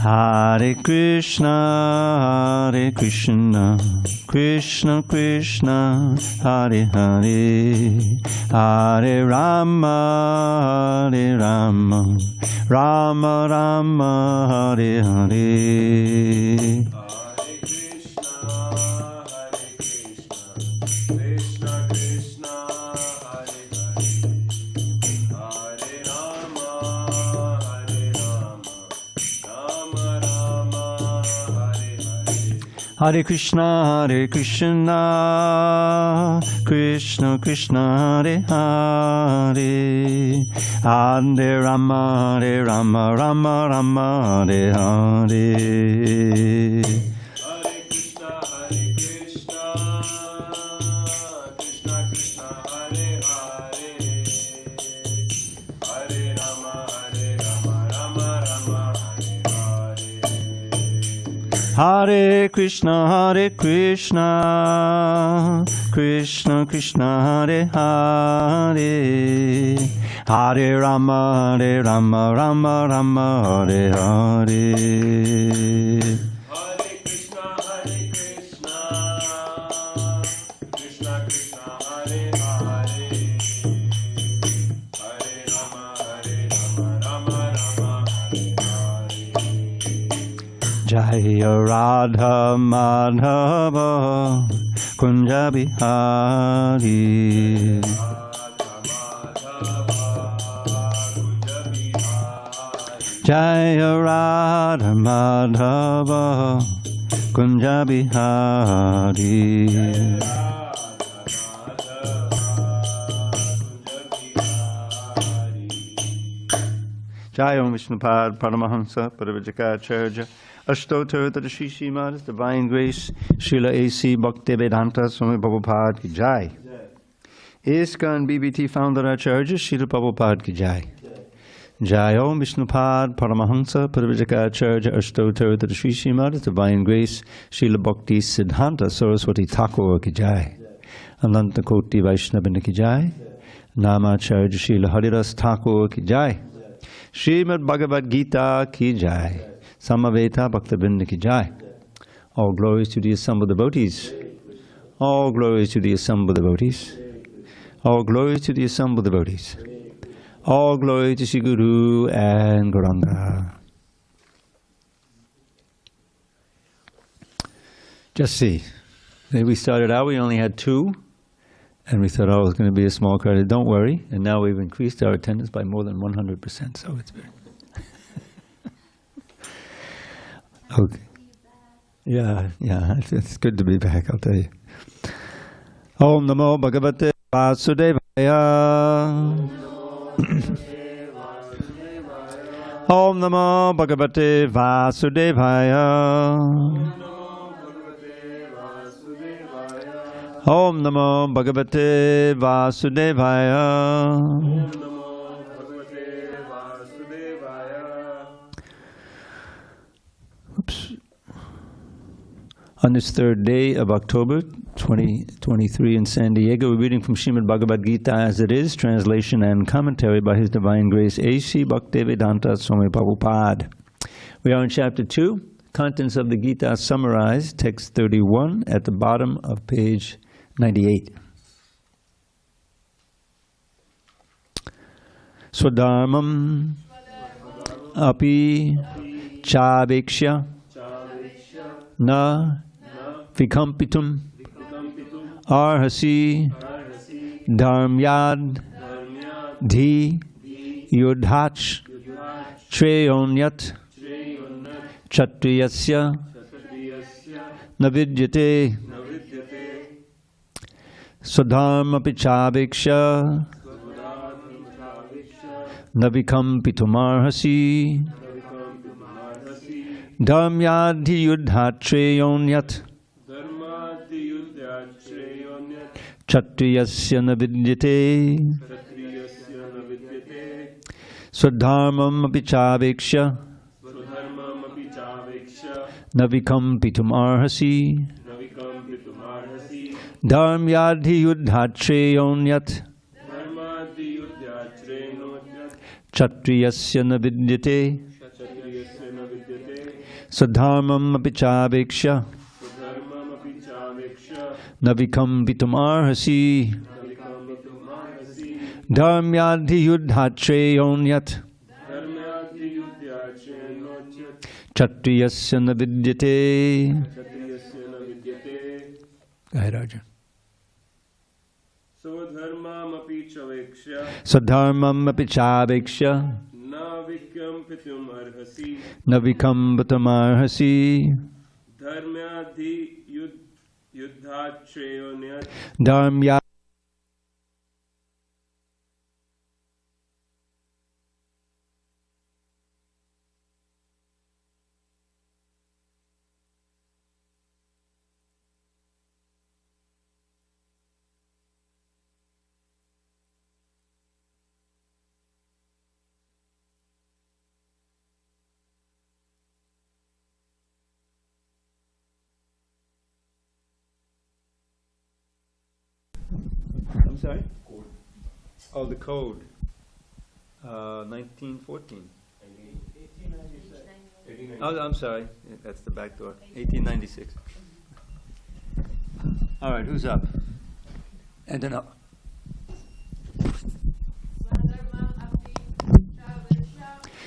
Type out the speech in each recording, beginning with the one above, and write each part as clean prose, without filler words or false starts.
Hare Krishna, Krishna Krishna, Hare Hare, Hare Rama, Rama Rama, Hare Hare. Hare Krishna, Krishna Krishna, Hare Hare, Hare Rama, Rama Rama, Hare Hare. Hare Krishna, Krishna Krishna, Hare Hare, Hare Rama, Rama Rama, Hare Hare. Jaya Radha Madhava Kunja Bihari. Jaya Radha Madhava Kunja Bihari. Jaya Om Vishnupad Paramahamsa Paravajakacharya Ashtotar Tadashi Srimad, Divine Grace, Srila A.C. Bhaktivedanta Swami Prabhupada ki Jai. ISKCON BBT Founder Acharya Srila Prabhupada ki Jai. Jai Om Vishnupad Paramahamsa Paravajakacharya Ashtotar Tadashi Srimad, Divine Grace, Srila Bhakti Siddhanta Saraswati Thakur ki Jai. Ananta Koti Vaishnavina ki Jai. Namacharya Srila Haridas Thakur ki Jai. Srimad Bhagavad Gita ki Jai. Samaveta Bhaktabinda ki Jai. All glories to the assembled devotees. All glories to the assembled devotees. All glories to the assembled devotees. All glory to Sri Guru and Gauranga. Just see, we started out, we only had 2, and we thought, oh, it was going to be a small crowd. Don't worry, and now we've increased our attendance by more than 100%, so it's very... Okay. Yeah, it's good to be back, I'll tell you. Om Namo Bhagavate Vasudevaya. Om Namo Bhagavate Vasudevaya. Om Namo Bhagavate Vasudevaya. On this 3rd day of October 2023 in San Diego, we're reading from Srimad Bhagavad Gita as it is, translation and commentary by His Divine Grace A.C. Bhaktivedanta Swami Prabhupada. We are in chapter 2, contents of the Gita summarized, text 31 at the bottom of page 98. Swadharmam api chaveksha na vikampitum arhasi dharmyad dhi yudhach treyonyat chatriyasya navidyate swadharmapi chaveksha navikampitum arhasi dharmyadhi yudhatreyonyat chatriyasya navidyate swadharmam api chaveksha navikampitum arhasi dharmyadhi yudhatreyonyat chatriyasya navidyate Sadharmam api chaveksha navikambitum arhasi dharmyadhi yuddhacheyonyat Kshatriyasya na vidyate. Go ahead, Arjuna. Sadharmam api chaveksha navikambitum arhasi Dharmyadhi yuddhacheyonyat dharmya. I'm sorry? Code. Oh, the code. 1914. 1896. Oh, I'm sorry. That's the back door. 1896. All right, who's up? And then up.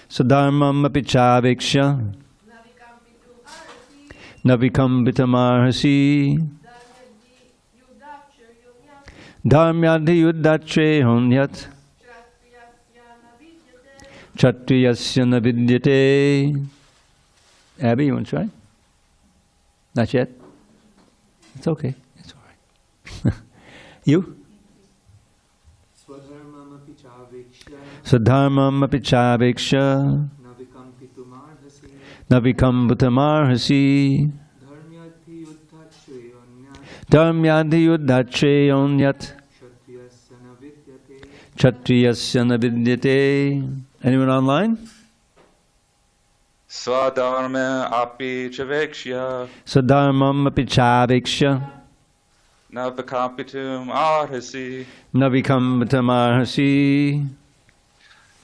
Sadharmam api chaveksha navikambitum arhasi dharmyadhi yuddhacheyonyat Kshatriyasya na vidyate. Abby, you want to try? Not yet? It's okay. It's all right. You? Sadharmam api chaveksha navikambitum arhasi dharmyadhi yuddhacheyonyat Kshatriyasya na vidyate. Anyone online? Swadharma api chaveksha Sadharmam api chaveksha navikambitum arhasi navikambitum arhasi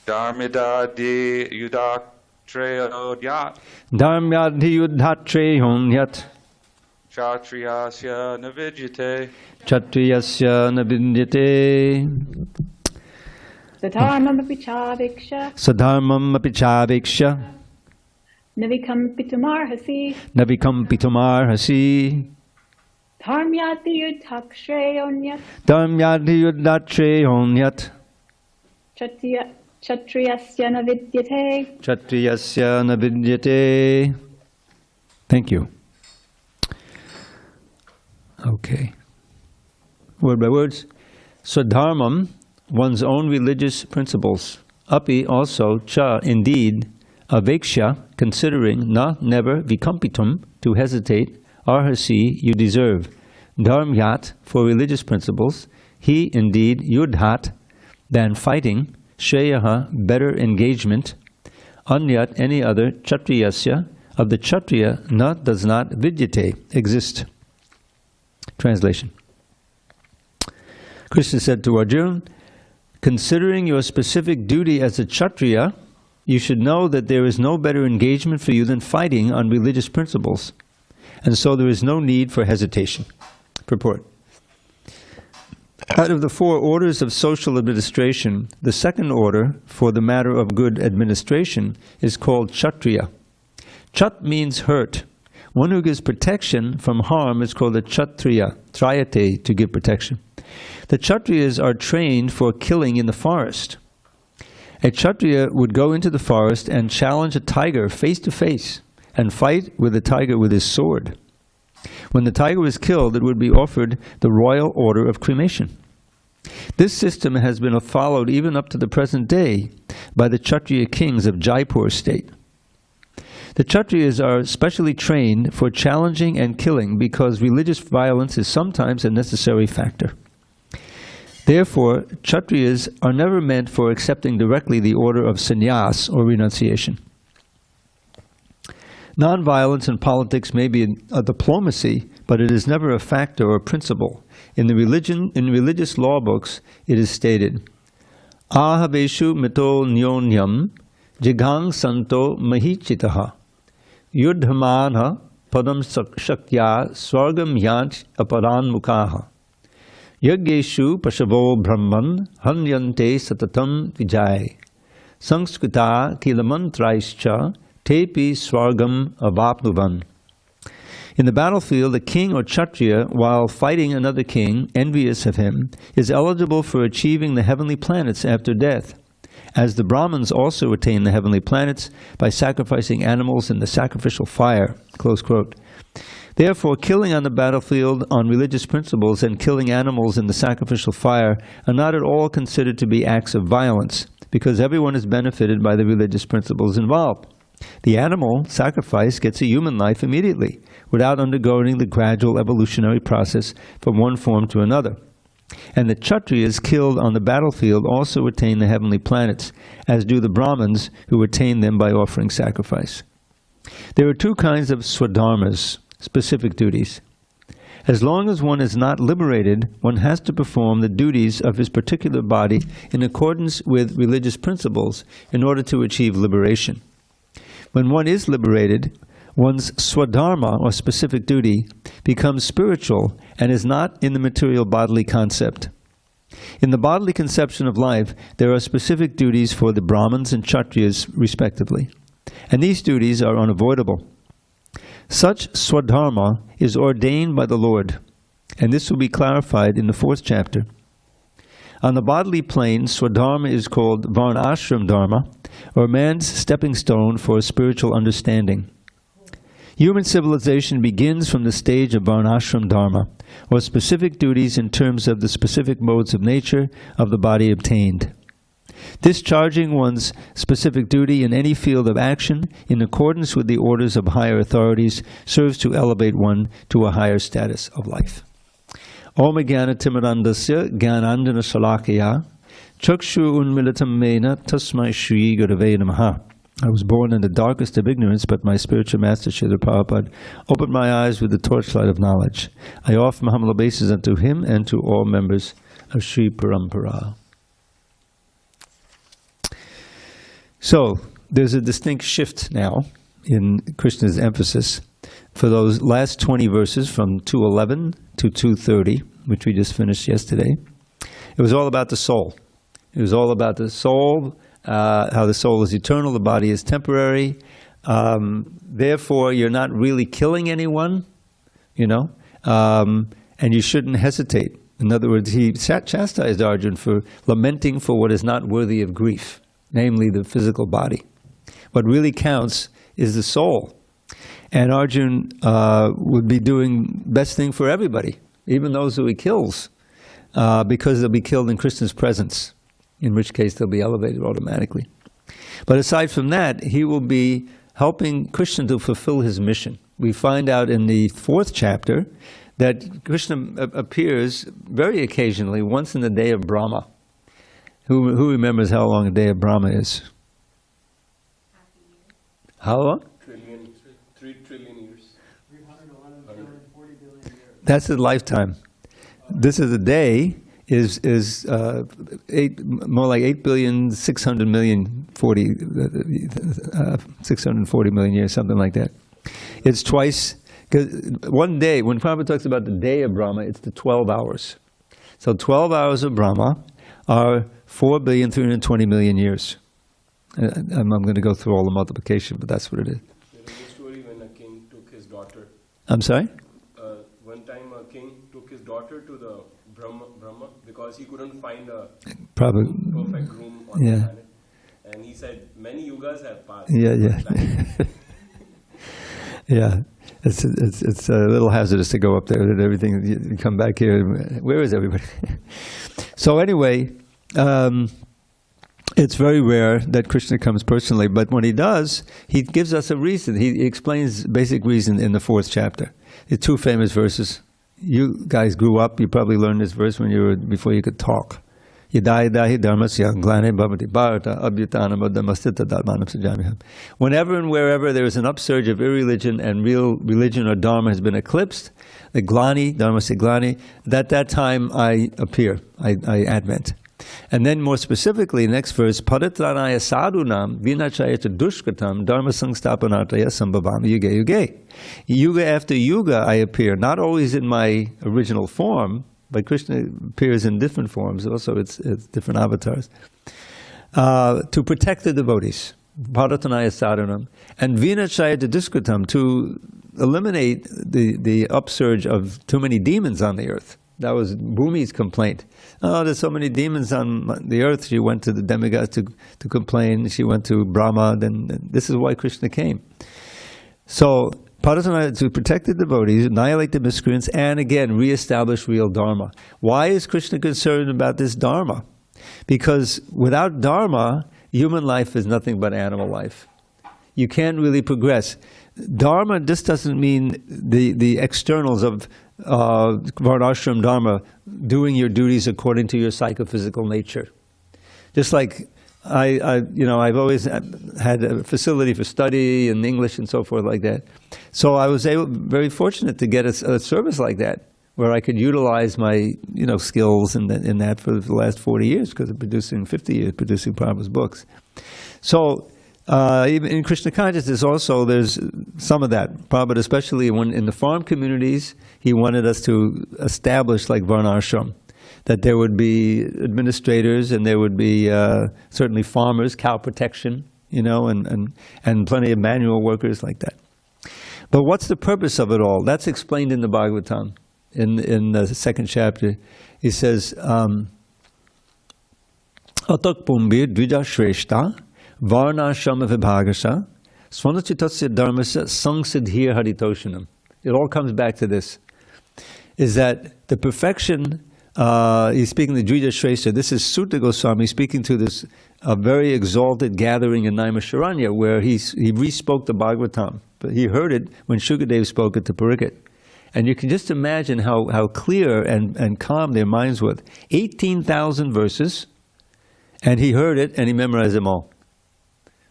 dharmidadi yuddhacheyonyat dharmyadhi yuddhacheyonyat Kshatriyasya na vidyate. Kshatriyasya na vidyate. Sadharmam api chaveksha Sadharmam api chaveksha navikambitum arhasi navikambitum arhasi dharmyadhi yuddhacheyonyat dharmyadhi yuddhacheyonyat Kshatriyasya na vidyate. Kshatriyasya na vidyate. Thank you. Okay. Word by words. Swadharmam, one's own religious principles. Api, also, cha, indeed, aveksha, considering, na, never, vikampitum, to hesitate, arhasi, you deserve, dharmyat, for religious principles, he, indeed, yudhat, than fighting, shreyaha, better engagement, anyat, any other, kshatriyasya, of the kshatriya, na, does not, vidyate, exist. Translation. Krishna said to Arjuna, considering your specific duty as a kshatriya, you should know that there is no better engagement for you than fighting on religious principles, and so there is no need for hesitation. Purport. Out of the 4 orders of social administration, the second order, for the matter of good administration, is called kshatriya. Kshat means hurt. One who gives protection from harm is called a kshatriya, trayate, to give protection. The kshatriyas are trained for killing in the forest. A kshatriya would go into the forest and challenge a tiger face to face and fight with the tiger with his sword. When the tiger was killed, it would be offered the royal order of cremation. This system has been followed even up to the present day by the kshatriya kings of Jaipur state. The kshatriyas are specially trained for challenging and killing because religious violence is sometimes a necessary factor. Therefore, kshatriyas are never meant for accepting directly the order of sannyas or renunciation. Nonviolence in politics may be a diplomacy, but it is never a factor or principle. In religious law books, it is stated, Ahaveshu mito nyonyam jigang santo mahichitaha yudhamana padam shakya swargam yant aparan mukhaha. Yagyeshu pashavo brahman hanyante satatam vijay. Sanskrita kilamantraischa tepi swargam avapnuvan. In the battlefield, a king or kshatriya, while fighting another king, envious of him, is eligible for achieving the heavenly planets after death, as the Brahmins also attain the heavenly planets by sacrificing animals in the sacrificial fire. Close quote. Therefore, killing on the battlefield on religious principles and killing animals in the sacrificial fire are not at all considered to be acts of violence, because everyone is benefited by the religious principles involved. The animal sacrifice gets a human life immediately, without undergoing the gradual evolutionary process from one form to another. And the Kshatriyas killed on the battlefield also attain the heavenly planets, as do the Brahmins, who attain them by offering sacrifice. There are two kinds of swadharmas, specific duties. As long as one is not liberated, one has to perform the duties of his particular body in accordance with religious principles in order to achieve liberation. When one is liberated, one's swadharma, or specific duty, becomes spiritual and is not in the material bodily concept. In the bodily conception of life, there are specific duties for the Brahmins and Kshatriyas, respectively, and these duties are unavoidable. Such swadharma is ordained by the Lord, and this will be clarified in the 4th chapter. On the bodily plane, swadharma is called varnashram dharma, or man's stepping stone for spiritual understanding. Human civilization begins from the stage of varnashram dharma, or specific duties in terms of the specific modes of nature of the body obtained. Discharging one's specific duty in any field of action in accordance with the orders of higher authorities serves to elevate one to a higher status of life. Om Jnana Timirandasya Jnanandana Shalakaya Chakshu Unmilitam Mena Tasmai Shri Gurave Namaha. I was born in the darkest of ignorance, but my spiritual master, Srila Prabhupada, opened my eyes with the torchlight of knowledge. I offer my humble obeisances unto him and to all members of Sri Parampara. So, there's a distinct shift now in Krishna's emphasis. For those last 20 verses from 211 to 230, which we just finished yesterday, it was all about the soul. It was all about the soul, how the soul is eternal, the body is temporary. Therefore, you're not really killing anyone, and you shouldn't hesitate. In other words, he chastised Arjuna for lamenting for what is not worthy of grief, namely the physical body. What really counts is the soul. And Arjuna would be doing best thing for everybody, even those who he kills, because they'll be killed in Krishna's presence, in which case they'll be elevated automatically. But aside from that, he will be helping Krishna to fulfill his mission. We find out in the 4th chapter that Krishna appears very occasionally, once in the day of Brahma. Who remembers how long a day of Brahma is? How long? 3 trillion years. 311.40 billion years. That's his lifetime. This is a day is more like 640 million years, something like that. It's twice, because one day, when Prabhupada talks about the day of Brahma, it's the 12 hours. So 12 hours of Brahma are 4,320,000,000 years. I'm going to go through all the multiplication, but that's what it is. There is a story when a king took his daughter. I'm sorry? One time a king took his daughter to the Brahma because he couldn't find a Probably. perfect groom on the planet. And he said, many yugas have passed. Yeah. Yeah. It's a little hazardous to go up there and everything. You come back here. Where is everybody? So anyway, it's very rare that Krishna comes personally, but when he does, he gives us a reason. He explains basic reason in the 4th chapter. The 2 famous verses. You guys grew up, you probably learned this verse before you could talk. Yadai dharmasya glane bhavati bharata abhyutanam adhamastita dharmanam sajamiham. Whenever and wherever there is an upsurge of irreligion and real religion or dharma has been eclipsed, the glani, dharmasya glani, at that time I appear, I advent. And then more specifically, next verse, Paritranaya sadhunam vinachayata dushkatam dharma sangstapanartaya sambhavami yuge yuge. Yuga after yuga I appear, not always in my original form, but Krishna appears in different forms, also it's different avatars, to protect the devotees. Paritranaya sadhunam. And vinachayata dushkatam, to eliminate the upsurge of too many demons on the earth. That was Bhumi's complaint. Oh, there's so many demons on the earth. She went to the demigods to complain. She went to Brahma. Then this is why Krishna came. So, Paritranaya, to protect the devotees, annihilate the miscreants, and again, reestablish real Dharma. Why is Krishna concerned about this Dharma? Because without Dharma, human life is nothing but animal life. You can't really progress. Dharma just doesn't mean the externals of Varnashram Dharma, doing your duties according to your psychophysical nature. Just like I've always had a facility for study and English and so forth like that. So I was very fortunate to get a service like that, where I could utilize my skills in that for the last 40 years, because of 50 years producing Prabhupada's books. So even in Krishna consciousness also there's some of that. Prabhupada, especially when in the farm communities, he wanted us to establish like Varnashram, that there would be administrators and there would be certainly farmers, cow protection, and plenty of manual workers like that. But what's the purpose of it all? That's explained in the Bhagavatam. In the second chapter, he says, Atak pumbir dvija shreshta Varnashrama vibhagasha Svanachittasya dharmasya sangsiddhir haritoshanam. It all comes back to this, is that the perfection, he's speaking to Dvija Shrestha, this is Sutta Goswami speaking to this very exalted gathering in Naimisharanya, where he re-spoke the Bhagavatam. But he heard it when Shukadev spoke it to Pariksit. And you can just imagine how clear and calm their minds were. 18,000 verses, and he heard it and he memorized them all.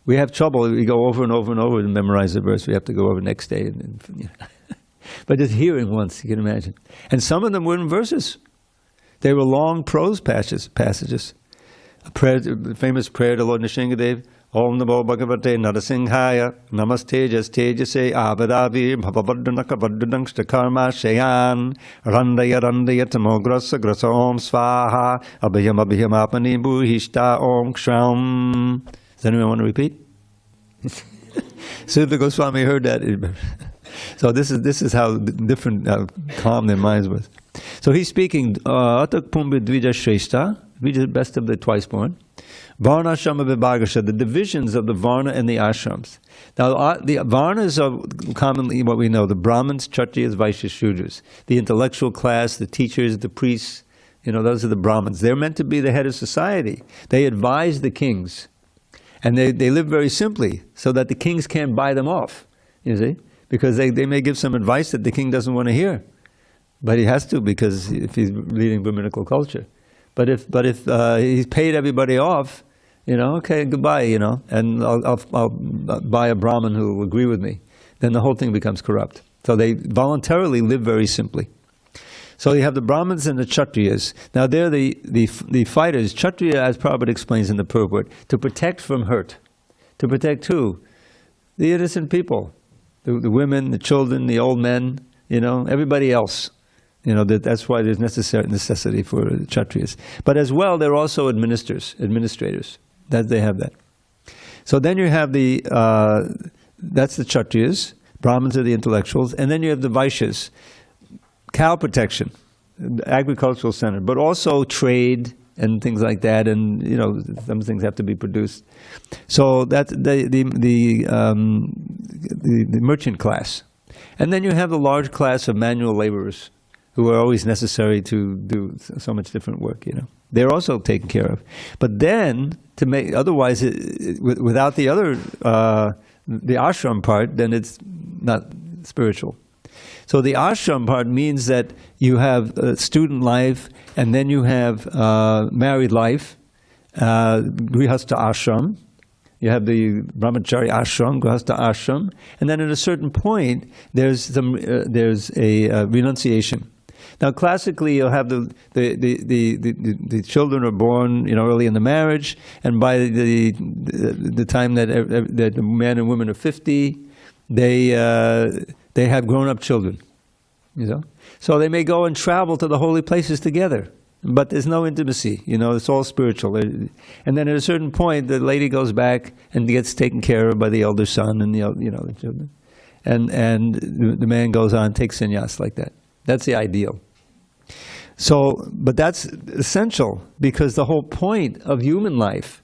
We have trouble. We go over and over and over to memorize the verse. We have to go over next day. But just hearing once, you can imagine. And some of them were in verses. They were long prose passages. A prayer, the famous prayer to Lord Nrsingadev, Om Namo Bhagavate Narasinghaya Namaste Jastejase Avadavir Bhavavaddanaka Vaddananksta Karma Shayan Randaya Randaya Tamograsa Grasa Om Svaha Abhayam Abhayam Apani Bhuhishta Om Kshram. Does anyone want to repeat? Sutta Goswami heard that. So this is how different, calm their minds was. So he's speaking, Atak Pumbhi Dvija Shrestha, Dvija, best of the twice born. Varna Ashrama Vibhagasha, the divisions of the Varna and the Ashrams. Now the Varnas are commonly what we know, the Brahmins, Kshatriyas, Vaishyas, Shudras. The intellectual class, the teachers, the priests, those are the Brahmins. They're meant to be the head of society. They advise the kings. And they live very simply, so that the kings can't buy them off, you see? Because they may give some advice that the king doesn't want to hear. But he has to, because if he's leading Brahminical culture. But if he's paid everybody off, okay, goodbye, and I'll buy a Brahmin who will agree with me, then the whole thing becomes corrupt. So they voluntarily live very simply. So you have the Brahmins and the Kshatriyas. Now they're the fighters. Kshatriya, as Prabhupada explains in the purport, to protect from hurt. To protect who? The innocent people. The women, the children, the old men, everybody else. That's why there's necessity for Kshatriyas. But as well, they're also administrators. That they have that. So then you have that's the Kshatriyas. Brahmins are the intellectuals. And then you have the Vaishyas. Cow protection, agricultural center, but also trade and things like that, and some things have to be produced. So that's the merchant class, and then you have the large class of manual laborers, who are always necessary to do so much different work. They're also taken care of. But then otherwise, without the other the ashram part, then it's not spiritual. So the ashram part means that you have student life, and then you have married life, grihastha ashram. You have the brahmachari ashram, grihastha ashram, and then at a certain point there's a renunciation. Now, classically, you'll have the children are born, early in the marriage, and by the time that the man and woman are 50, they have grown-up children. So they may go and travel to the holy places together, but there's no intimacy. It's all spiritual. And then at a certain point, the lady goes back and gets taken care of by the elder son and the children, and the man goes on, takes sannyas like that. That's the ideal. So, but that's essential because the whole point of human life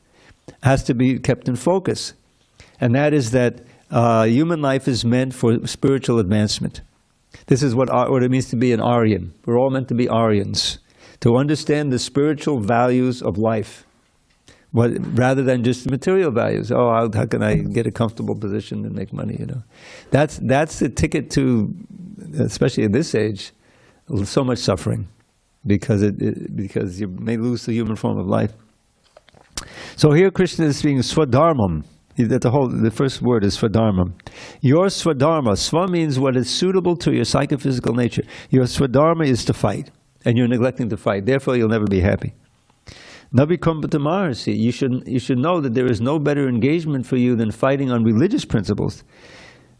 has to be kept in focus, and that is that human life is meant for spiritual advancement. This is what it means to be an Aryan. We're all meant to be Aryans, to understand the spiritual values of life, rather than just the material values. Oh, how can I get a comfortable position and make money? That's the ticket to, especially at this age, so much suffering, because you may lose the human form of life. So here Krishna is speaking swadharmam. The first word is swadharmam. Your swadharma, swa means what is suitable to your psychophysical nature. Your swadharma is to fight, and you're neglecting to fight. Therefore, you'll never be happy. Navikambatamahasi, you should know that there is no better engagement for you than fighting on religious principles.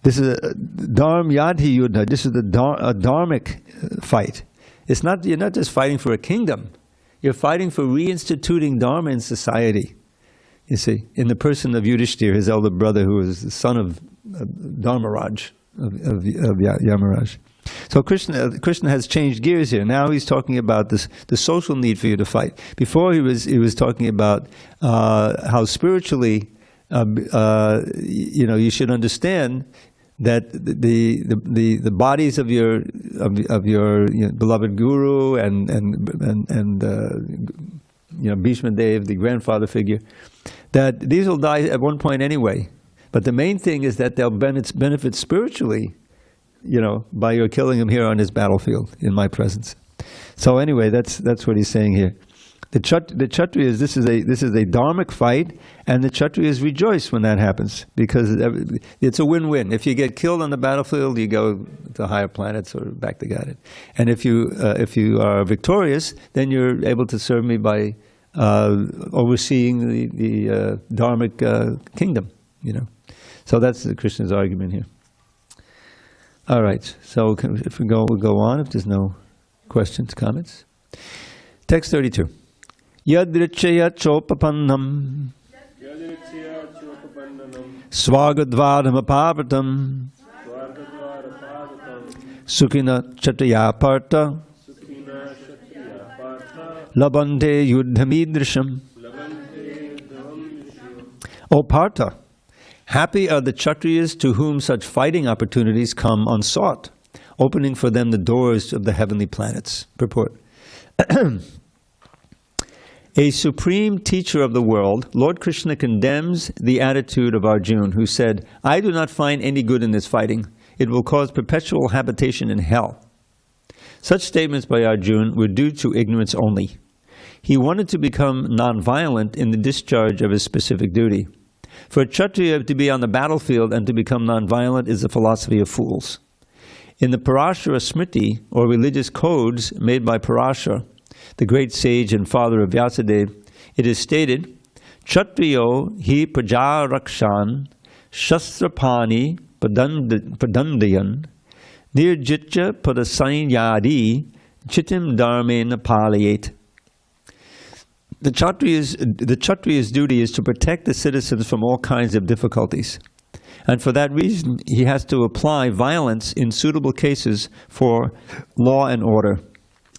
This is a dharm yadhi yuddha. This is a dharmic fight. You're not just fighting for a kingdom. You're fighting for reinstituting dharma in society. You see, in the person of Yudhishthir, his elder brother, who was the son of Dharmaraj, of Yamaraj. So Krishna has changed gears here. Now he's talking about the social need for you to fight. Before he was talking about how spiritually, you should understand that the bodies of your beloved guru and Bhishma Dev, the grandfather figure, that these will die at one point anyway. But the main thing is that they'll benefit spiritually, by your killing him here on his battlefield in my presence. So anyway, that's what he's saying here. The Kshatriyas, this is a dharmic fight, and the Kshatriyas rejoice when that happens, because it's a win-win. If you get killed on the battlefield, you go to higher planets or back to Godhead. And if you are victorious, then you're able to serve me by overseeing the dharmic kingdom. So that's Krishna's argument here. All right. So if we'll go on. If there's no questions, comments. Text 32. Yadrichaya chopapannam swagadvaram sukhina chatriya parta labante yuddhamidrisham. O Partha, happy are the Kshatriyas to whom such fighting opportunities come unsought, opening for them the doors of the heavenly planets. Purport. A supreme teacher of the world, Lord Krishna condemns the attitude of Arjuna, who said, I do not find any good in this fighting. It will cause perpetual habitation in hell. Such statements by Arjuna were due to ignorance only. He wanted to become non-violent in the discharge of his specific duty. For a Kshatriya to be on the battlefield and to become non-violent is the philosophy of fools. In the Parashara Smriti, or religious codes made by Parashara, the great sage and father of Vyasadeva, it is stated, Kshatriyo hi praja rakshan shastrapani padandayan nirjitya padasainyadi chitim dharmena palayet. The Kshatriya's duty is to protect the citizens from all kinds of difficulties. And for that reason, he has to apply violence in suitable cases for law and order.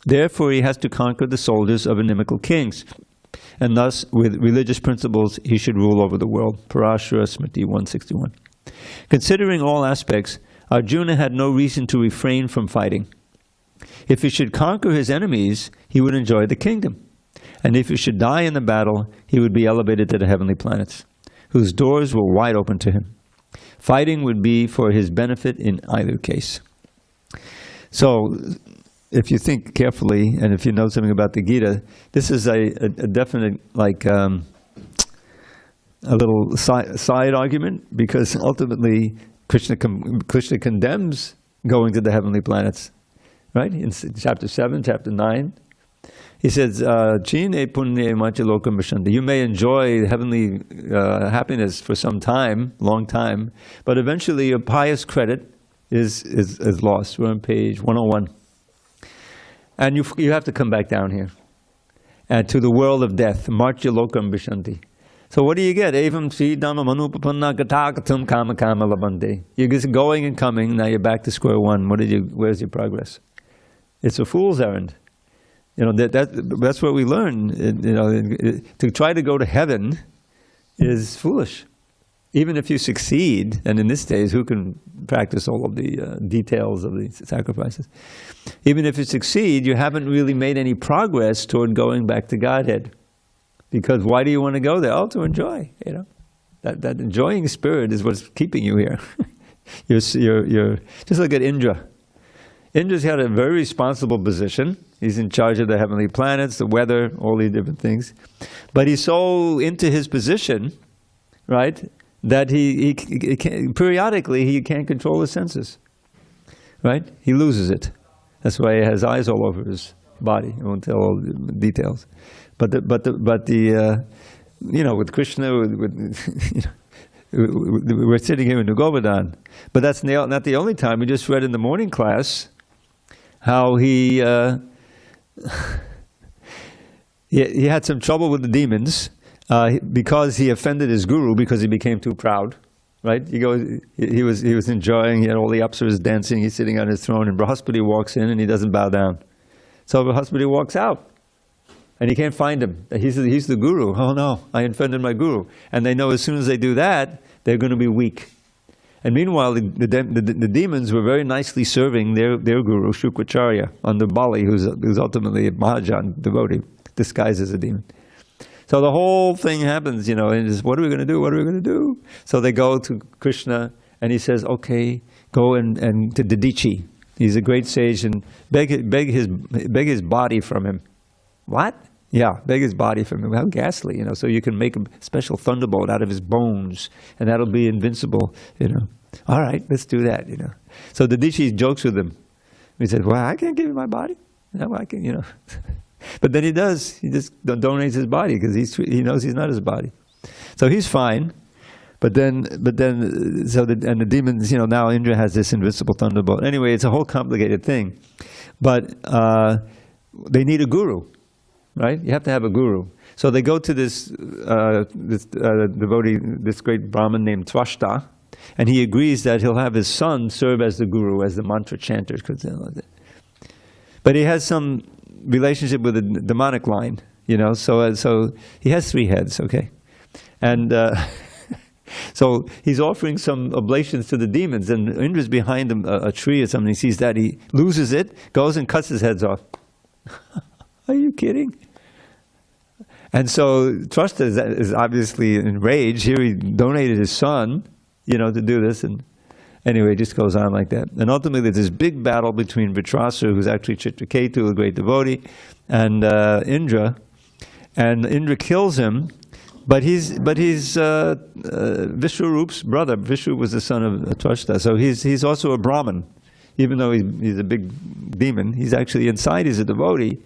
Therefore, he has to conquer the soldiers of inimical kings. And thus, with religious principles, he should rule over the world. Parashara Smriti 161. Considering all aspects, Arjuna had no reason to refrain from fighting. If he should conquer his enemies, he would enjoy the kingdom. And if he should die in the battle, he would be elevated to the heavenly planets, whose doors were wide open to him. Fighting would be for his benefit in either case. So, if you think carefully, and if you know something about the Gita, this is a definite, a little side argument, because ultimately Krishna condemns going to the heavenly planets. right? In chapter 7, chapter 9. He says, Chine punye macha lokam vishanti. You may enjoy heavenly happiness for some time, long time, but eventually your pious credit is lost. We're on page 101. And you have to come back down here. And to the world of death. Marcha lokam vishanti. So what do you get? Evam si dhamma manupapanna gatagatam kama kama labante. You're just going and coming, now you're back to square one. Where's your progress? It's a fool's errand. You know, that's what we learn. You know, to try to go to heaven is foolish. Even if you succeed, and in this days, who can practice all of the details of the sacrifices? Even if you succeed, you haven't really made any progress toward going back to Godhead. Because why do you want to go there? Oh, to enjoy. You know, that enjoying spirit is what's keeping you here. you're just look at Indra. Indra's had a very responsible position. He's in charge of the heavenly planets, the weather, all these different things. But he's so into his position, right, that he periodically he can't control his senses, right? He loses it. That's why he has eyes all over his body. I won't tell all the details. But the you know, with Krishna, you know, we're sitting here in the Govardhan. But that's not the only time. We just read in the morning class how he had some trouble with the demons because he offended his guru because he became too proud. Right? He was enjoying. He had all the apsaras dancing. He's sitting on his throne, and Brahaspati walks in and he doesn't bow down. So Brahaspati walks out. And he can't find him. He's the guru. Oh no, I offended my guru. And they know as soon as they do that, they're going to be weak. And meanwhile, the demons were very nicely serving their guru, Shukracharya, under Bali, who's ultimately a Mahajan devotee, disguised as a demon. So the whole thing happens, you know, and it's, what are we going to do? What are we going to do? So they go to Krishna, and he says, okay, go and to Dadichi. He's a great sage, and beg his body from him. What? Yeah, beg his body from him. How ghastly, you know, so you can make a special thunderbolt out of his bones, and that'll be invincible, you know. All right, let's do that, you know. So the Dadichi jokes with him. He said, well, I can't give you my body. No, I can, you know. But then he does. He just donates his body because he knows he's not his body. So he's fine. But then, the demons, you know, now Indra has this invincible thunderbolt. Anyway, it's a whole complicated thing. But they need a guru. Right? You have to have a guru. So they go to this devotee, this great Brahmin named Tvashta, and he agrees that he'll have his son serve as the guru, as the mantra chanter. But he has some relationship with the demonic line, you know, so he has 3 heads, okay? And so he's offering some oblations to the demons, and Indra's behind him, a tree or something. He sees that, he loses it, goes and cuts his heads off. Are you kidding? And so Trashta is obviously enraged. Here he donated his son, you know, to do this. And anyway, it just goes on like that. And ultimately there's this big battle between Vritrasura, who's actually Chitraketu, a great devotee, and Indra. And Indra kills him, but he's Vishwarup's brother. Vishnu was the son of Trashta. So he's also a Brahmin. Even though he's a big demon, he's actually inside, he's a devotee.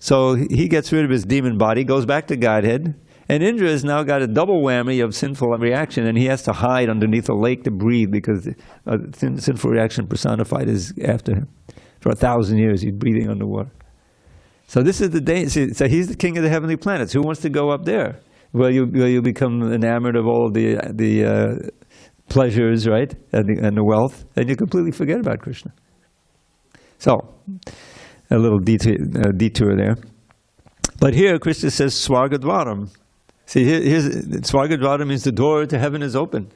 So he gets rid of his demon body, goes back to Godhead, and Indra has now got a double whammy of sinful reaction, and he has to hide underneath a lake to breathe because sinful reaction personified is after him. For 1,000 years he's breathing underwater. So this is the day. So he's the king of the heavenly planets. Who wants to go up there? Well, you become enamored of all of the pleasures, right, and the wealth, and you completely forget about Krishna. So, a little detour there. But here, Krishna says, Swargadvaram. See, Swargadvaram means the door to heaven is open.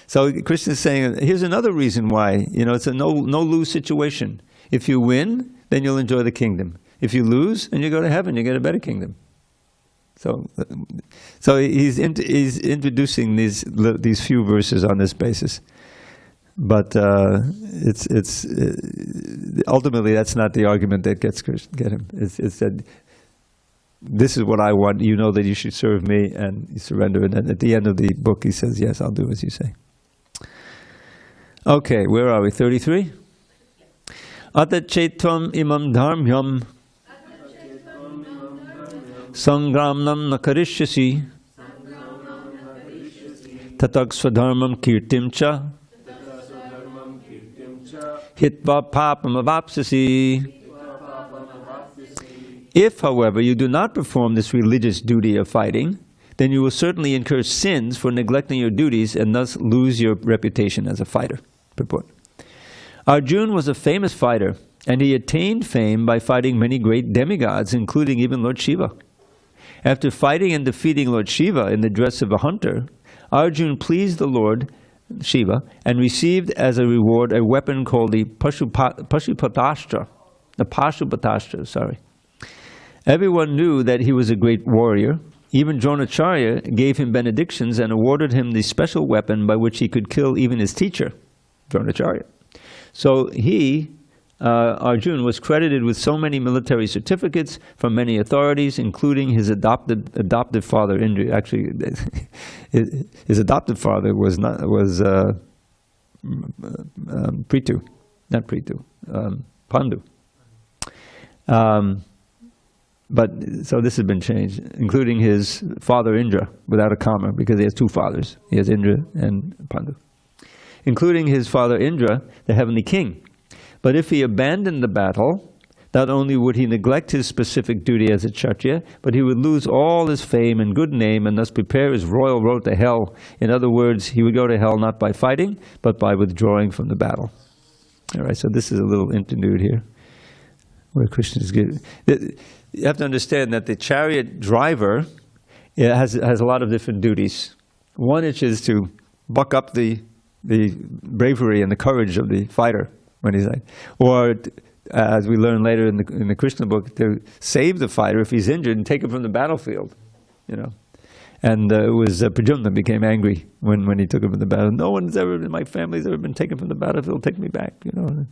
So Krishna is saying, here's another reason why, you know, it's a no-lose situation. If you win, then you'll enjoy the kingdom. If you lose, then you go to heaven, you get a better kingdom. So he's introducing these few verses on this basis, but it's ultimately that's not the argument that get him. It's that this is what I want. You know that you should serve me, and you surrender. And then at the end of the book, he says, "Yes, I'll do as you say." Okay, where are we? 33. Atachetvam imam dharmyam sangramnam nakarishyasi tatak swadharmam kirtim cha hitva papam avapsasi. If, however, you do not perform this religious duty of fighting, then you will certainly incur sins for neglecting your duties and thus lose your reputation as a fighter. Purport. Arjuna was a famous fighter, and he attained fame by fighting many great demigods, including even Lord Shiva. After fighting and defeating Lord Shiva in the dress of a hunter, Arjuna pleased the Lord Shiva and received as a reward a weapon called the Pashupatastra. Everyone knew that he was a great warrior. Even Dronacharya gave him benedictions and awarded him the special weapon by which he could kill even his teacher, Dronacharya. So he, Arjuna, was credited with so many military certificates from many authorities, including his adoptive father, Indra. Actually, his adoptive father was Prithu, not Prithu, Pandu. But so this has been changed, including his father Indra, without a comma, because he has two fathers. He has Indra and Pandu. Including his father Indra, the heavenly king. But if he abandoned the battle, not only would he neglect his specific duty as a Kshatriya, but he would lose all his fame and good name and thus prepare his royal road to hell. In other words, he would go to hell not by fighting, but by withdrawing from the battle. All right, so this is a little interlude here, where Krishna is giving. You have to understand that the chariot driver has a lot of different duties. One is to buck up the bravery and the courage of the fighter when he's like, or as we learn later in the Krishna book, to save the fighter if he's injured and take him from the battlefield, you know. And it was Pradyumna became angry when he took him from the battle. No one's ever in my family's ever been taken from the battlefield. Take me back, you know.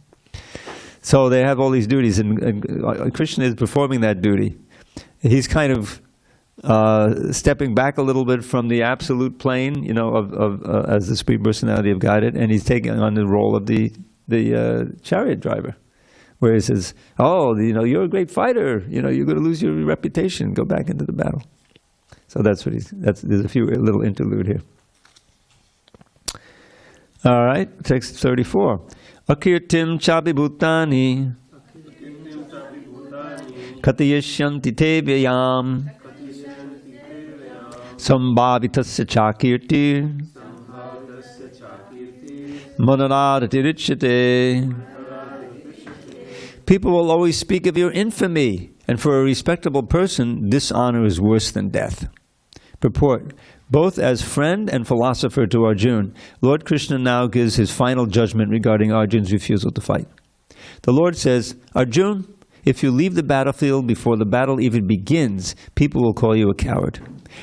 So they have all these duties, and Krishna is performing that duty. He's kind of stepping back a little bit from the absolute plane, you know, as the Supreme Personality of Godhead, and he's taking on the role of the chariot driver, where he says, "Oh, you know, you're a great fighter. You know, you're going to lose your reputation. Go back into the battle." So that's what there's a little interlude here. All right, text 34. Akirtim chabibhutani katayashyanti te vyayam sambhavitasya chakirti mananadatirichyate. People will always speak of your infamy, and for a respectable person, dishonor is worse than death. Purport. Both as friend and philosopher to Arjuna, Lord Krishna now gives his final judgment regarding Arjuna's refusal to fight. The Lord says, Arjuna, if you leave the battlefield before the battle even begins, people will call you a coward.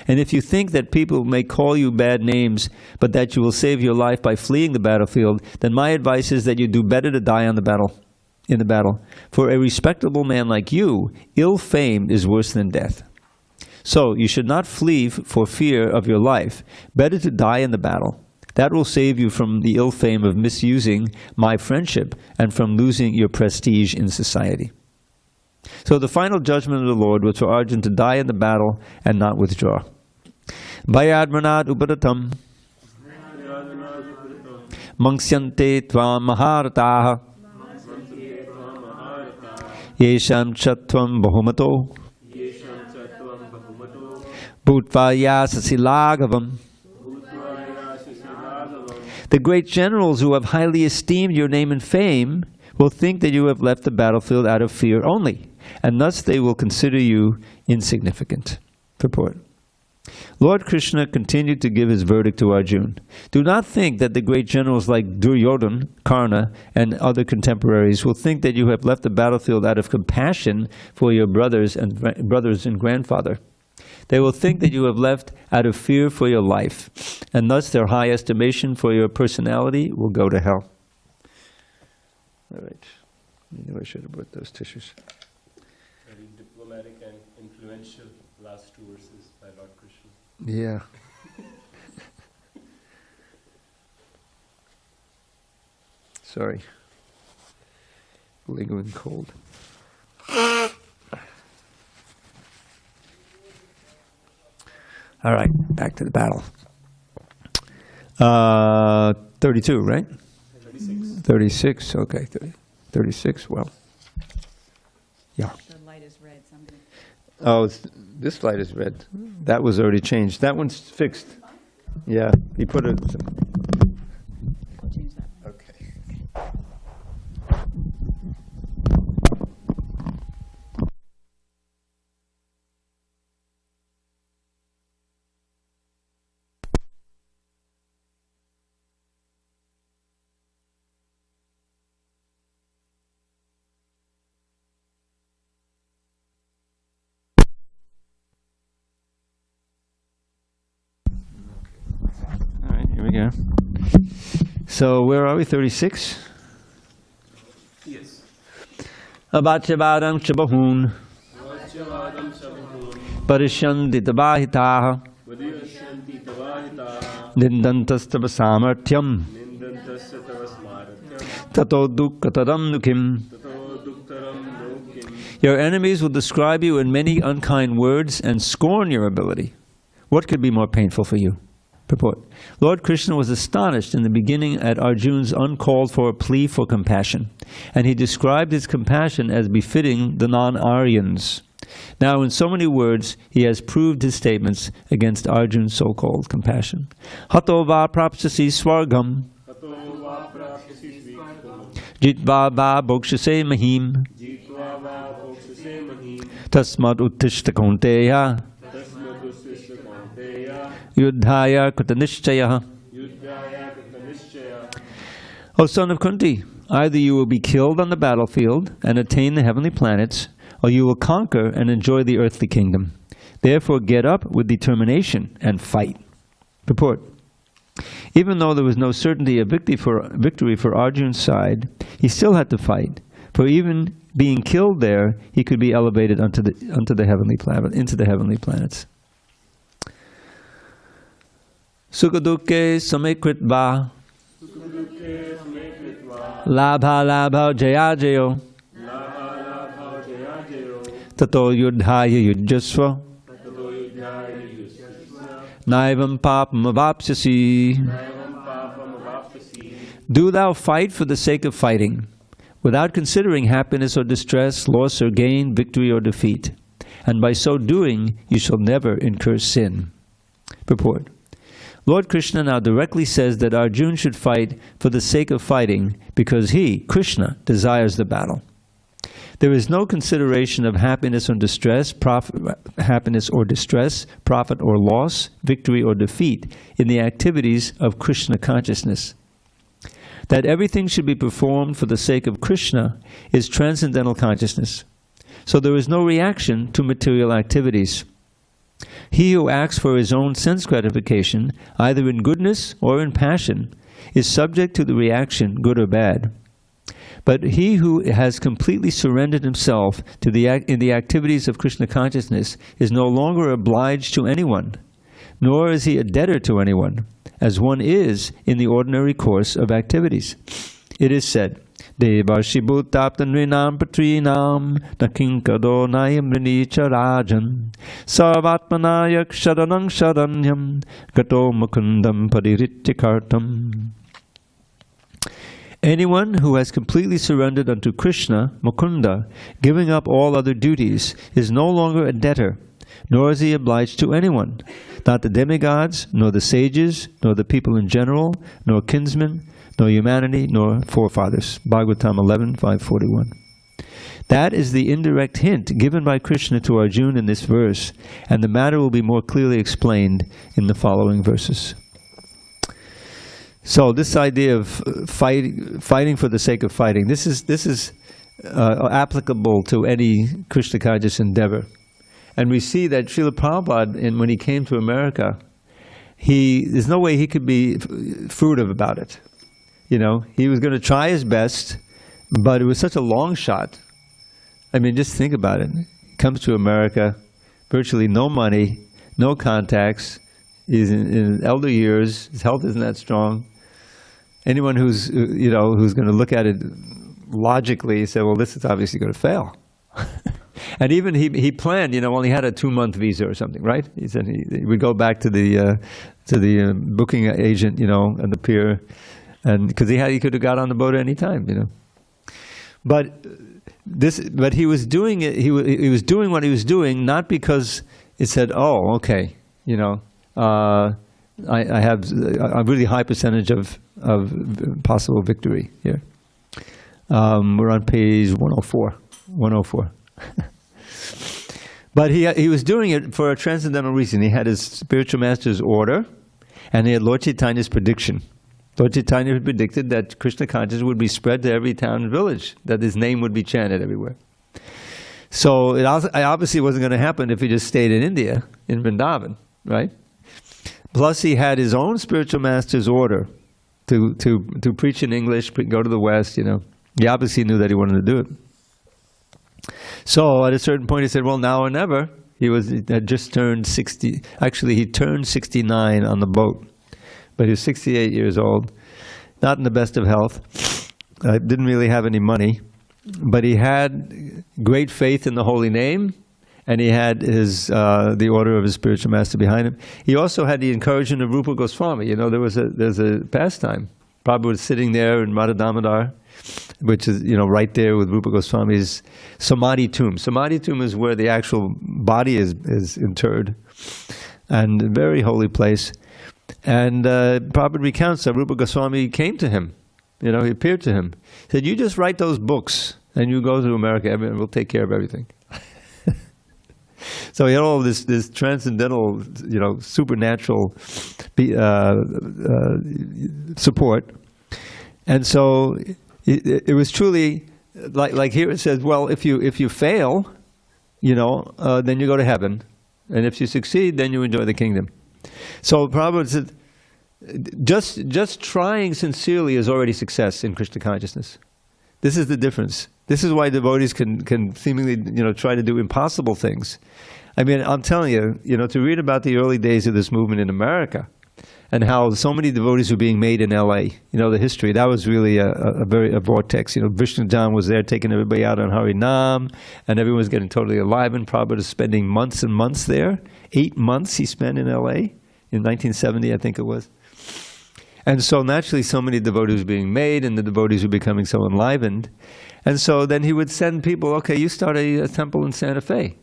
And if you think that people may call you bad names, but that you will save your life by fleeing the battlefield, then my advice is that you do better to die in the battle. For a respectable man like you, ill fame is worse than death. So you should not flee for fear of your life. Better to die in the battle. That will save you from the ill fame of misusing my friendship and from losing your prestige in society. So the final judgment of the Lord was for Arjuna to die in the battle and not withdraw. Bhayadmanad upadatam mangsyante tvam maharataha yesham chatvam bahumato Bhutvayasasilaghvam. The great generals who have highly esteemed your name and fame will think that you have left the battlefield out of fear only, and thus they will consider you insignificant. Purport. Lord Krishna continued to give his verdict to Arjuna. Do not think that the great generals like Duryodhana, Karna, and other contemporaries will think that you have left the battlefield out of compassion for your brothers and grandfather. They will think that you have left out of fear for your life, and thus their high estimation for your personality will go to hell. All right. I knew I should have brought those tissues. Very diplomatic and influential last two verses by Lord Krishna. Yeah. Sorry. lingering cold. All right, back to the battle. 32, right? 36. 36, okay. 36, well. Yeah. The light is red, so I'm going to... Oh, this light is red. That was already changed. That one's fixed. Yeah, he put it. I'll change that. Okay. All right, here we go. So where are we? 36? Yes. Abhachyavadam chabahun Vajyavadam sabhun parishyanti tabahitaha vadiyashyanti tavahitaha nindantasthava samarthyam nindantasya tava smaratyam tato dukkatadam nukim. tato duktaram lokim. Your enemies will describe you in many unkind words and scorn your ability. What could be more painful for you? Purport. Lord Krishna was astonished in the beginning at Arjuna's uncalled for plea for compassion, and he described his compassion as befitting the non-Aryans. Now, in so many words, he has proved his statements against Arjuna's so-called compassion. Hato va prapsasi swargam Tato va prapyasi svikam jitva va bhokshase mahim jitva va bhokshase mahim tasmad uttishta kaunteya tasmadusya kaunteya yuddhaya kutanishchaya. yudhaya katanishchaya. O son of Kunti, either you will be killed on the battlefield and attain the heavenly planets, or you will conquer and enjoy the earthly kingdom. Therefore get up with determination and fight. Purport. Even though there was no certainty of victory for Arjuna's side, he still had to fight. For even being killed there, he could be elevated into the heavenly planets. Sukadukke samekritva Sukhadukke samekritva labha labha jaya jayo labha labha jaya jayo tato yudhaya yujjasva tato yudhaya yusya naivam papam avapsyasi. naivam papam avapyasi. Do thou fight for the sake of fighting, without considering happiness or distress, loss or gain, victory or defeat. And by so doing, you shall never incur sin. Purport. Lord Krishna now directly says that Arjuna should fight for the sake of fighting because he, Kṛṣṇa, desires the battle. There is no consideration of happiness or distress, profit or loss, victory or defeat in the activities of Krishna consciousness. That everything should be performed for the sake of Krishna is transcendental consciousness. So there is no reaction to material activities. He who acts for his own sense gratification, either in goodness or in passion, is subject to the reaction, good or bad. But he who has completely surrendered himself to in the activities of Krishna consciousness is no longer obliged to anyone, nor is he a debtor to anyone, as one is in the ordinary course of activities. It is said, Devarshi bhutapta nrinam patrinam nakinkado nayamrini charajan sarvatmanaya sharanang sharanyam gato mukundam pariritikartam. Anyone who has completely surrendered unto Krishna, Mukunda, giving up all other duties, is no longer a debtor, nor is he obliged to anyone, not the demigods, nor the sages, nor the people in general, nor kinsmen, nor humanity, nor forefathers. Bhagavatam 11:541. That is the indirect hint given by Krishna to Arjuna in this verse, and the matter will be more clearly explained in the following verses. So this idea of fighting for the sake of fighting, this is applicable to any Krishna conscious endeavor. And we see that Srila Prabhupada, when he came to America, there's no way he could be fruitive about it. You know, he was going to try his best, but it was such a long shot. I mean, just think about it. He comes to America, virtually no money, no contacts. He's in elder years. His health isn't that strong. Anyone who's going to look at it logically he said, well, this is obviously going to fail. And even he planned, well, he had a 2-month visa or something, right? He said he would go back to the booking agent, and the pier, and because he could have got on the boat at any time, But he was doing it. He was doing what he was doing not because it said, oh, okay, I have a really high percentage of possible victory here. We're on page 104. 104. But he was doing it for a transcendental reason. He had his spiritual master's order, and he had Lord Chaitanya's prediction. Lord Chaitanya had predicted that Krishna consciousness would be spread to every town and village, that his name would be chanted everywhere. So it obviously wasn't going to happen if he just stayed in India, in Vrindavan, right? Plus he had his own spiritual master's order to preach in English, go to the West, He obviously knew that he wanted to do it. So at a certain point he said, well, now or never. He had just turned 60. Actually, he turned 69 on the boat. But he was 68 years old, not in the best of health, didn't really have any money, but he had great faith in the holy name, and he had the order of his spiritual master behind him. He also had the encouragement of Rupa Goswami. There's a pastime. Prabhupada was sitting there in Radha Damodar, which is right there with Rupa Goswami's Samadhi tomb. Samadhi tomb is where the actual body is interred, and a very holy place. And Prabhupada recounts that Rupa Goswami came to him. He appeared to him. He said, you just write those books and you go to America, and we'll take care of everything. So he had all this transcendental, supernatural support. And so it was truly, like here it says, well, if you fail, then you go to heaven. And if you succeed, then you enjoy the kingdom. So Prabhupada said, just trying sincerely is already success in Krishna consciousness. This is the difference. This is why devotees can seemingly try to do impossible things. I mean, I'm telling you, to read about the early days of this movement in America and how so many devotees were being made in L.A., the history, that was really a vortex. Vishnu John was there taking everybody out on Harinam, and everyone was getting totally alive, and Prabhupada was spending months and months there. 8 months he spent in L.A. in 1970, I think it was. And so naturally so many devotees were being made, and the devotees were becoming so enlivened. And so then he would send people, okay, you start a temple in Santa Fe.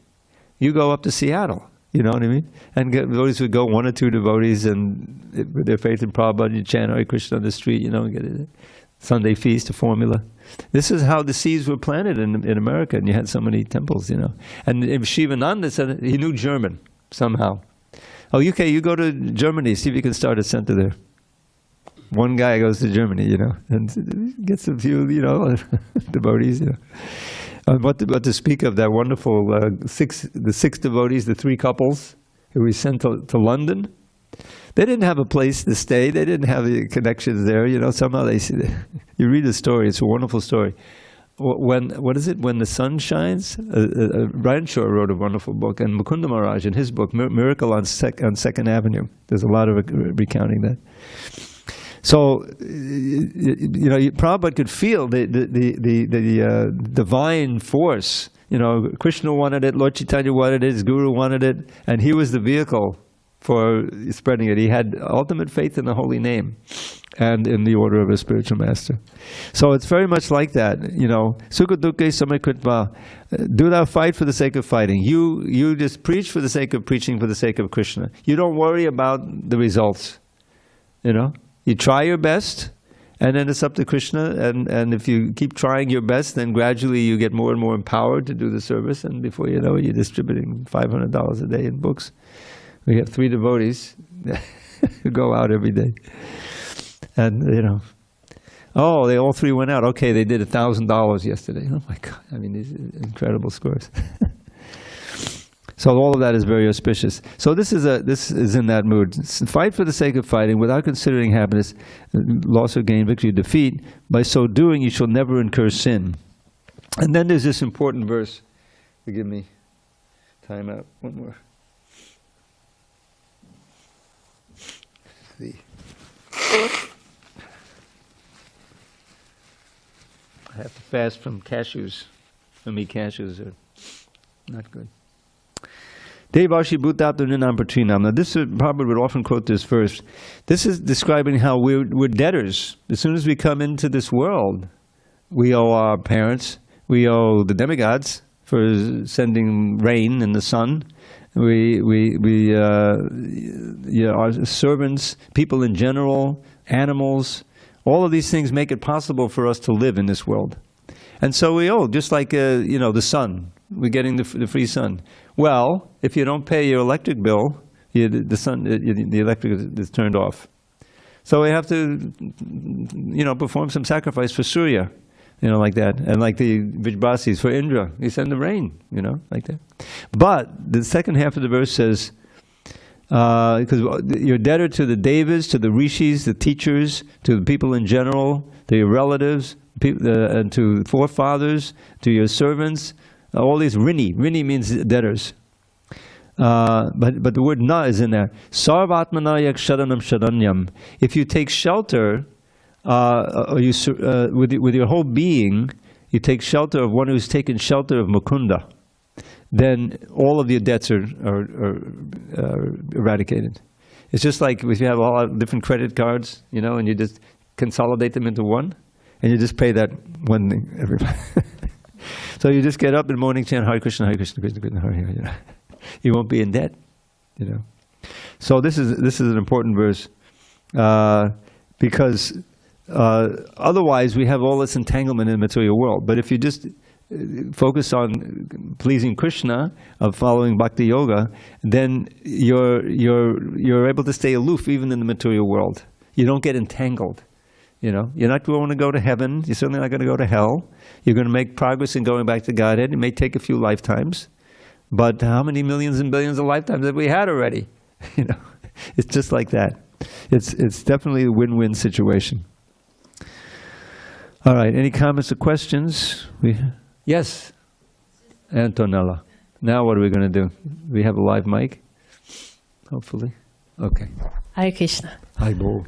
You go up to Seattle. You know what I mean? And devotees would go, 1 or 2 devotees, and with their faith in Prabhupada, you chant Hare Krishna on the street, and get a Sunday feast, a formula. This is how the seeds were planted in America, and you had so many temples, And Shivananda said he knew German somehow. Oh, UK, you go to Germany, see if you can start a center there. One guy goes to Germany, and gets a few, devotees, What to speak of that wonderful the six devotees, the 3 couples who we sent to London. They didn't have a place to stay. They didn't have the connections there. Somehow you read the story. It's a wonderful story. When the sun shines? Bradshaw wrote a wonderful book, and Mukunda Maharaj in his book Miracle on 2nd Avenue. There's a lot of recounting that. So, Prabhupada could feel the divine force. Krishna wanted it, Lord Chaitanya wanted it, his guru wanted it, and he was the vehicle for spreading it. He had ultimate faith in the holy name and in the order of his spiritual master. So it's very much like that. Sukha dukkhe samekritva. Do thou fight for the sake of fighting. You just preach for the sake of preaching, for the sake of Krishna. You don't worry about the results. You try your best, and then it's up to Krishna, and if you keep trying your best, then gradually you get more and more empowered to do the service, and before you know it, you're distributing $500 a day in books. We have 3 devotees who go out every day. And, oh, they all 3 went out. Okay, they did $1,000 yesterday. Oh my God, these are incredible scores. So all of that is very auspicious. So this is in that mood. Fight for the sake of fighting, without considering happiness, loss or gain, victory, defeat. By so doing, you shall never incur sin. And then there's this important verse. Forgive me. Time out. One more. have to fast from cashews. For me, cashews are not good. Devashi Bhutapta Ninam Patrinam. Now this is, Prabhupada would often quote this verse. This is describing how we're debtors. As soon as we come into this world, we owe our parents, we owe the demigods for sending rain and the sun. Our servants, people in general, animals, all of these things make it possible for us to live in this world. And so we owe, just like, the sun. We're getting the free sun. Well, if you don't pay your electric bill, the electric is turned off. So we have to, perform some sacrifice for Surya, like that. And like the Vijbasis for Indra, we send the rain, like that. But the second half of the verse says, because you're debtor to the devas, to the rishis, the teachers, to the people in general, to your relatives, and to forefathers, to your servants, all these rini. Rini means debtors. But the word na is in there. Sarvatmana yaksharanam sharanyam. If you take shelter, with your whole being, you take shelter of one who's taken shelter of Mukunda, then all of your debts are eradicated. It's just like if you have a lot of different credit cards, and you just consolidate them into one, and you just pay that one thing every So you just get up in the morning, chant Hare Krishna, Hare Krishna, Krishna Krishna, Hare Hare. You won't be in debt, So this is an important verse because otherwise we have all this entanglement in the material world. But if you just focus on pleasing Krishna, of following bhakti yoga, then you're able to stay aloof even in the material world. You don't get entangled. You're not going to go to heaven. You're certainly not going to go to hell. You're going to make progress in going back to Godhead. It may take a few lifetimes, but how many millions and billions of lifetimes have we had already? It's just like that. It's definitely a win-win situation. All right. Any comments or questions? Yes, Antonella. Now what are we going to do? We have a live mic, hopefully. Okay. Hare Krishna. Hi, Bo.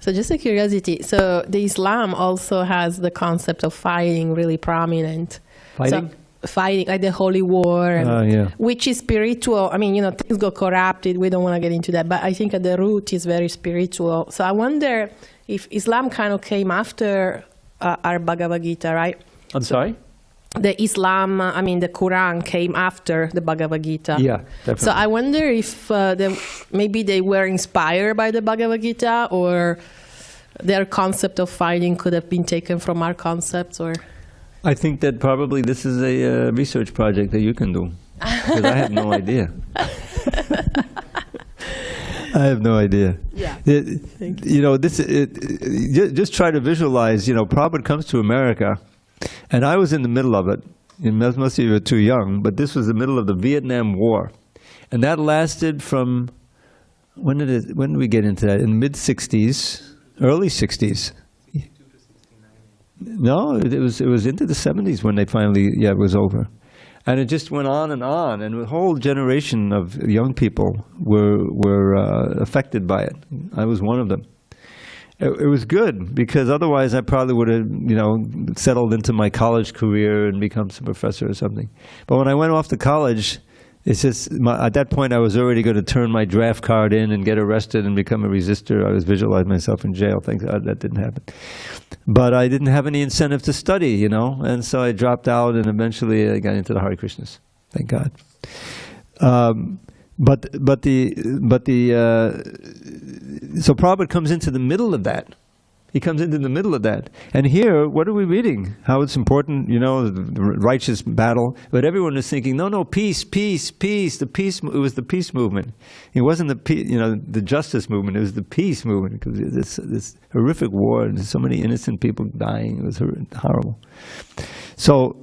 So just a curiosity. So the Islam also has the concept of fighting really prominent. Fighting? So, fighting, like the holy war, and, which is spiritual. I mean, things go corrupted. We don't want to get into that. But I think at the root is very spiritual. So I wonder if Islam kind of came after our Bhagavad Gita, right? I'm sorry? The Islam, the Quran came after the Bhagavad Gita. Yeah, definitely. So I wonder if maybe they were inspired by the Bhagavad Gita, or their concept of fighting could have been taken from our concepts, or... I think that probably this is a research project that you can do, because I have no idea. I have no idea. Yeah. Just try to visualize, Prabhupada comes to America, and I was in the middle of it. Most of you are too young, but this was the middle of the Vietnam War. And that lasted from, when did we get into that? In the mid-60s, early 60s. No, it was into the 70s when they finally, it was over. And it just went on, and a whole generation of young people were affected by it. I was one of them. It was good, because otherwise I probably would have, settled into my college career and become some professor or something. But when I went off to college, it's just, at that point I was already going to turn my draft card in and get arrested and become a resistor. I was visualizing myself in jail. Thank God that didn't happen. But I didn't have any incentive to study, and so I dropped out, and eventually I got into the Hare Krishnas. Thank God. So Prabhupada comes into the middle of that. He comes into the middle of that. And here, what are we reading? How it's important, the righteous battle. But everyone is thinking, no, peace, peace, peace. It was the peace movement. It wasn't the justice movement. It was the peace movement, because this horrific war and so many innocent people dying. It was horrible. So,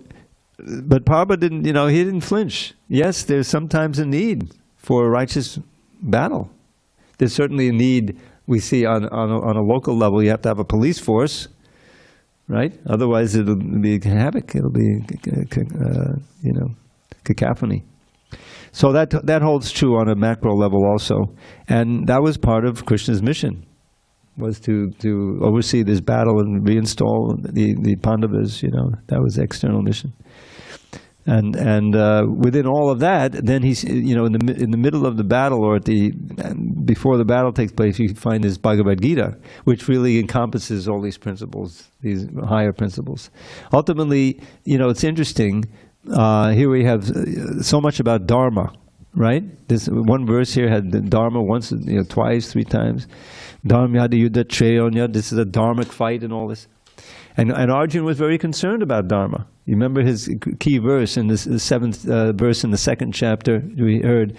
but Prabhupada didn't, he didn't flinch. Yes, there's sometimes a need for a righteous battle. There's certainly a need. We see on a local level, you have to have a police force, right? Otherwise, it'll be havoc. It'll be, cacophony. So that holds true on a macro level also, and that was part of Krishna's mission. was to oversee this battle and reinstall the Pandavas. That was the external mission. And within all of that, then he's in the middle of the battle, or before the battle takes place, you find this Bhagavad Gita, which really encompasses all these principles, these higher principles. Ultimately, it's interesting. Here we have so much about Dharma, right? This one verse here had the Dharma once, twice, three times. Dharma yuddha treyonya. This is a dharmic fight and all this. And Arjuna was very concerned about Dharma. You remember his key verse in the seventh verse in the second chapter, we heard,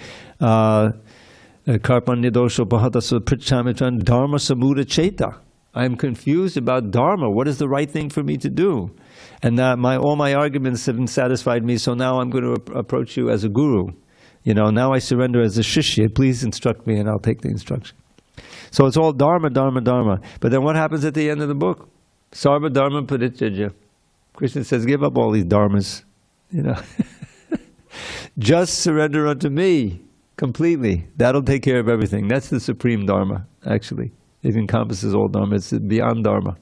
Karpanya dosho pahatasa prichamitran dharma samuda cheta. I am confused about Dharma. What is the right thing for me to do? And all my arguments haven't satisfied me, so now I'm going to approach you as a guru. Now I surrender as a shishya. Please instruct me and I'll take the instruction. So it's all Dharma, Dharma, Dharma. But then what happens at the end of the book? Sarva dharma parityaja. Krishna says, give up all these dharmas. Just surrender unto me completely. That'll take care of everything. That's the supreme dharma, actually. It encompasses all dharma. It's beyond dharma.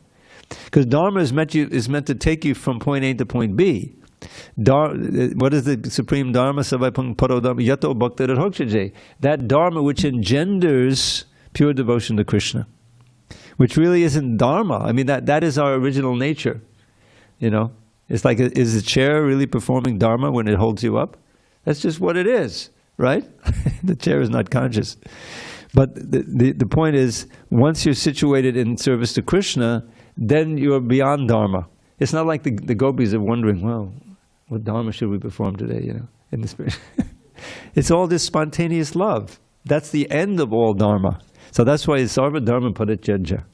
Because dharma is meant to take you from point A to point B. What is the supreme dharma? Yato bhakta. That dharma which engenders pure devotion to Krishna. Which really isn't dharma. I mean, that is our original nature. It's like, is the chair really performing dharma when it holds you up? That's just what it is, right? The chair is not conscious. But the point is, once you're situated in service to Krishna, then you're beyond dharma. It's not like the gopis are wondering, well, what dharma should we perform today, in the spirit. It's all this spontaneous love. That's the end of all dharma. So that's why it's sarva dharma parityaja.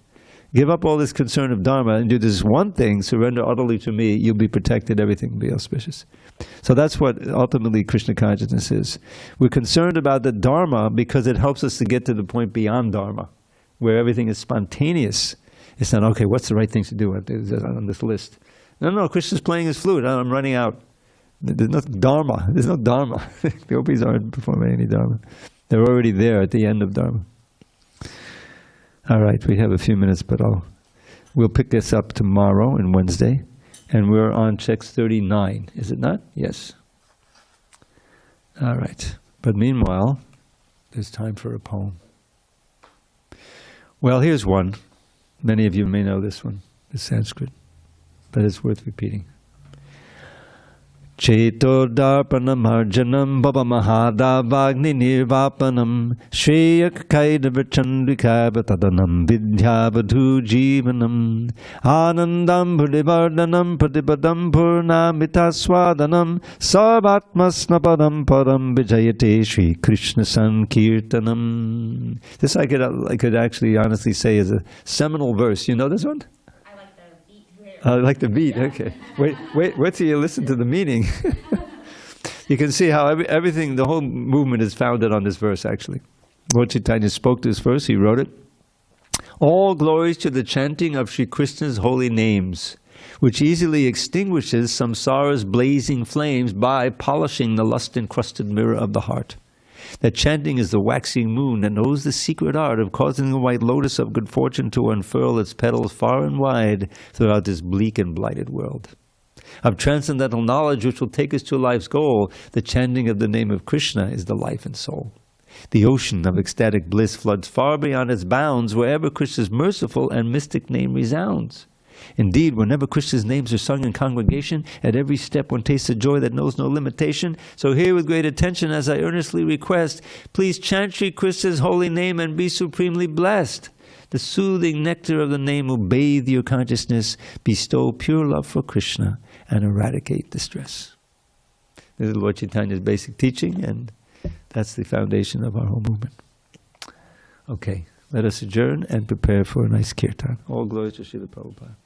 Give up all this concern of dharma and do this one thing, surrender utterly to me, you'll be protected, everything will be auspicious. So that's what ultimately Krishna consciousness is. We're concerned about the dharma because it helps us to get to the point beyond dharma, where everything is spontaneous. It's not, okay, what's the right thing to do on this list? No, Krishna's playing his flute, I'm running out. There's no dharma. There's no dharma. The gopis aren't performing any dharma. They're already there at the end of dharma. All right, we have a few minutes, but we'll pick this up tomorrow and Wednesday. And we're on text 39, is it not? Yes. All right. But meanwhile, there's time for a poem. Well, here's one. Many of you may know this one, the Sanskrit, but it's worth repeating. Cheto darpanam arjanam baba mahadavagni nirvapanam shreyak kaidavachandrikavatadhanam vidyavadhu jivanam anandam bhudivardhanam pratipadam purnamitaswadanam sarvatmasnapadam param vijayate Shri Krishna Sankirtanam. This I could actually honestly say is a seminal verse. You know this one? I like the beat, okay. Wait till you listen to the meaning. You can see how everything, the whole movement is founded on this verse, actually. Lord Chaitanya spoke this verse, he wrote it. All glories to the chanting of Sri Krishna's holy names, which easily extinguishes samsara's blazing flames by polishing the lust-encrusted mirror of the heart. That chanting is the waxing moon that knows the secret art of causing the white lotus of good fortune to unfurl its petals far and wide throughout this bleak and blighted world. Of transcendental knowledge which will take us to life's goal, the chanting of the name of Krishna is the life and soul. The ocean of ecstatic bliss floods far beyond its bounds wherever Krishna's merciful and mystic name resounds. Indeed, whenever Krishna's names are sung in congregation, at every step one tastes a joy that knows no limitation. So hear with great attention as I earnestly request, please chant Sri Krishna's holy name and be supremely blessed. The soothing nectar of the name will bathe your consciousness, bestow pure love for Krishna, and eradicate distress. This is Lord Chaitanya's basic teaching, and that's the foundation of our whole movement. Okay, let us adjourn and prepare for a nice kirtan. All glory to Srila Prabhupada.